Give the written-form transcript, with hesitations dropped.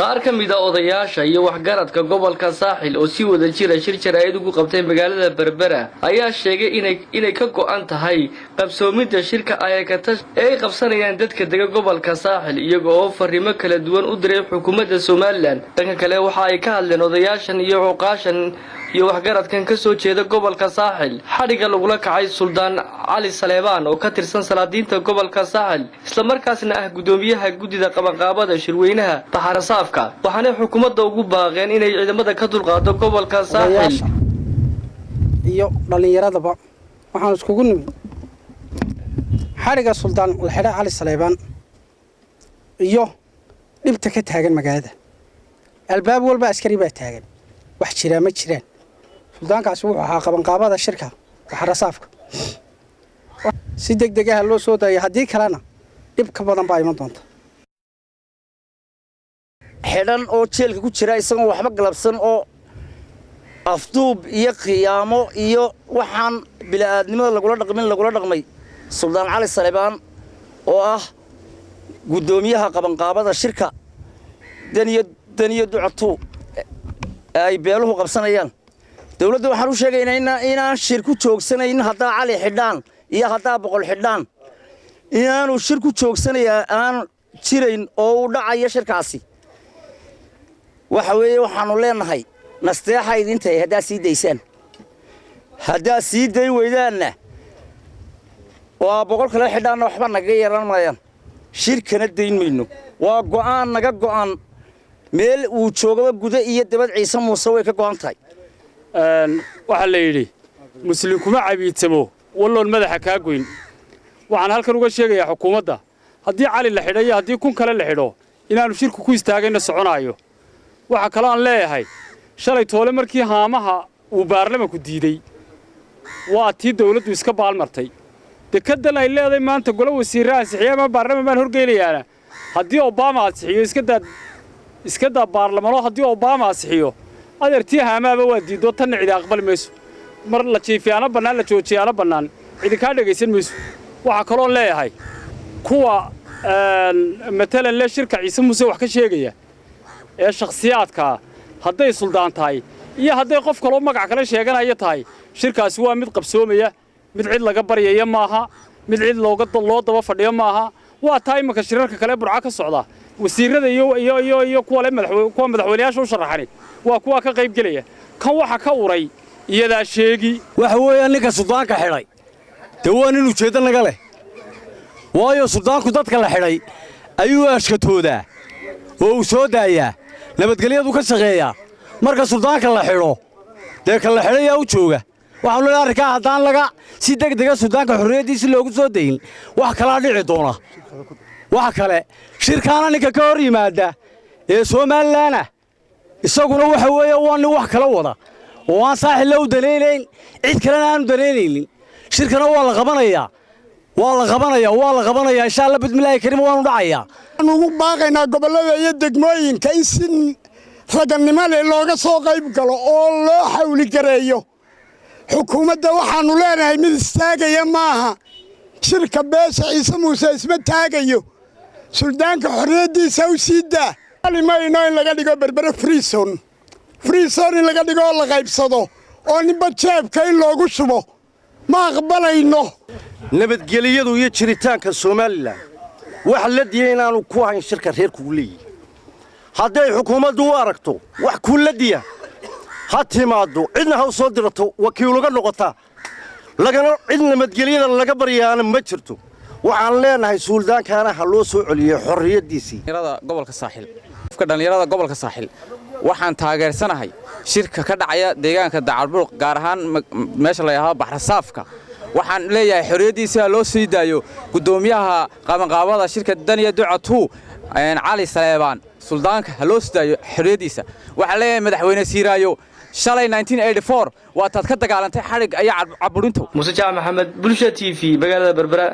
qaar ka mid ah odayaasha iyo waxgaradka gobolka Saaxil oo si wada jira shir jaraa'id ugu qabtay magaalada Berbera ayaa sheegay inay ka go'an tahay qabsoomida shirka ay qabsanayaan dadka degan gobolka Saaxil iyagoo oo fariimo kala duwan u diray xukuumadda Soomaaliland. Dhanka kale waxa ay ka hadleen odayaashan iyo cuqaashan iyo waxgaradkan ka soo jeeda gobolka Saaxil xariga lagula kacay Suldaan Cali Saleebaan oo ka tirsan salaadiinta gobolka Saaxil isla markaasna ah gudoomiyaha gudida qabanqaabada shirweynaha Baharasaafka waxaana xukuumadda ugu baaqeen inay ciidamada ka dulqaado gobolka Saaxil iyo dhalinyaradaba waxaan iskugu nimid xariga Suldaan Cali Saleebaan iyo dhibta ka taagan magaalada albaab walba askari baa taagan wax jira ma jiraan suldaankaasi wuxuu ahaa qabanqaabada shirka Baharasaafka si degdeg ah loo soo daayay haddii kalena dhib ka badan baa iman doonta xidhan oo jeelka ku jira isagoo waxba galabsan oo afduub iyo qiyaamo iyo waxaan bilaaadnimada lagula dhaqmay Suldaan Cali Saleebaan oo ah gudoomiyaha qabanqaabada shirka daniyo ducatu ay beeluhu qabsanayaan dawladda waxaan u sheegaynaa inaan shir ku joogsanayn hadaa Cali xidhaan iyo hadaa boqol xidhaan inaanu shir ku joogsanayaa aan jirayn oo u dhacaya shirkaasi waxa weeye waxaanu leenahay nasteexa idintay hadaa sii daysaan hadaa sii day weydaanna waa boqol kale xidhaanna waxba naga yeelan maayaan shirkana dayn mayno waa go'aan naga go'an meel uu joogaba guda iyo dabad Ciise Muuse way ka go'an tahay waxa la yiri muslim kuma cabiitamo walloon madaxa ka goyn waxaan halkan uga sheegayaa xukuumadda haddii Cali la xidhayo haddii kun kale la xidho inaanu shirku ku istaagayna soconaayo waxa kale aan leeyahay shalay toole markii haamaha uu baarlamaanku diiday waa tii dawladdu iska baalmartay dekedan ay leedahay maanta golo wasiirada saxiixama baarlamaan baan horgeelayaana haddii Obama saxiixo iska daa baarlamaano haddii Obama saxiixo adeertii haamaaba waa diido tan cid aqbal mayso mar la jiifiyaana banaan la joojiyaana banaan cid ka dhageysan mayso waxa kale oo leeyahay kuwa matalan la shirka Ciise Muuse wax ka sheegaya ee shakhsiyaadka hadday suldaan tahay iyo hadday qof kale oo magac kale sheeganaya tahay shirkaasi waa mid qabsoomaya mid cid laga baryaya maaha mid cid loo daba fadhiyo maaha waa tahay imaka shirarka kale burca ka socda wasiirada iyo kuwa madaxweynayaasha u sharaxani waa kuwa ka qayb galaya kan waxa ka uray iyada sheegi waxa weeye ninka suldaanka xidhay dawaan inuu jeedo naga leh waayo suldaanku dadka la xidhay ayuu ashkatoodaa oo uu soo daayaa nabadgelyadu ka shaqeeyaa marka suldaanka la xidho dee ka la xidhayaa u jooga waxaan leeyahay arrinkaa haddaan laga si degdega suldaanka xorriyaddiisa loogu soo dayin wax kalaa dhici doona waxa kale shirkaana ninka ka hor yimaada ee Soomaaliland isaguna waxa weeye waa nin wax kala wada oo aan Saaxil loo daneynayn cid kalena aan daneynaynin shirkana waa la qabanayaa insha Allah bismillaahi kariim waanu dhacayaa ugu baaqaynaa gobolada iyo degmooyinka in si ragannimo leh looga soo qayb galo oo loo xawli gareeyo xukuumadda waxaanu leenahay mid istaagaya maaha shirka beesha Ciise Muuse isma taagayo suldaanka xorriyaddiisa u siidaa alimayno in laga dhigo Berbera free zone in laga dhigo oo la qaybsado oo ninba jeebka in loogu shubo ma aqbalayno nabadgelyadu iyo jiritaanka Soomaaliland wax la diiday inaanu ku hayn shirka reerku leeyahay hadday xukuumaddu u aragto wax ku la diya ha timaado cidna ha soo dirato wakiiluga noqota lagana cid nabadgelyada laga baryaana ma jirto waxaan leenahay suldaankaana ha loo soo celiyo xorriyadiisii gobolka Saaxil dhalinyarada gobolka Saaxil waxaan taageersanahay shirka ka dhacaya deegaanka Dacalburuq gaar ahaan meesha la yiraahdo Baharasaafka waxaan leeyahay xorriyadiisa loo sii daayo gudoomiyaha qabanqaabada shirka daniyo ducatu Cali Saleebaan suldaanka loo sii daayo xorriyadiisa waxa leeyahay madaxweyne Siiraayo shalay 1984 waa tad ka dagaalantay xarig ayaa caburinta Muuse Jaamac Maxamed Bulsha TV magaalada Berbera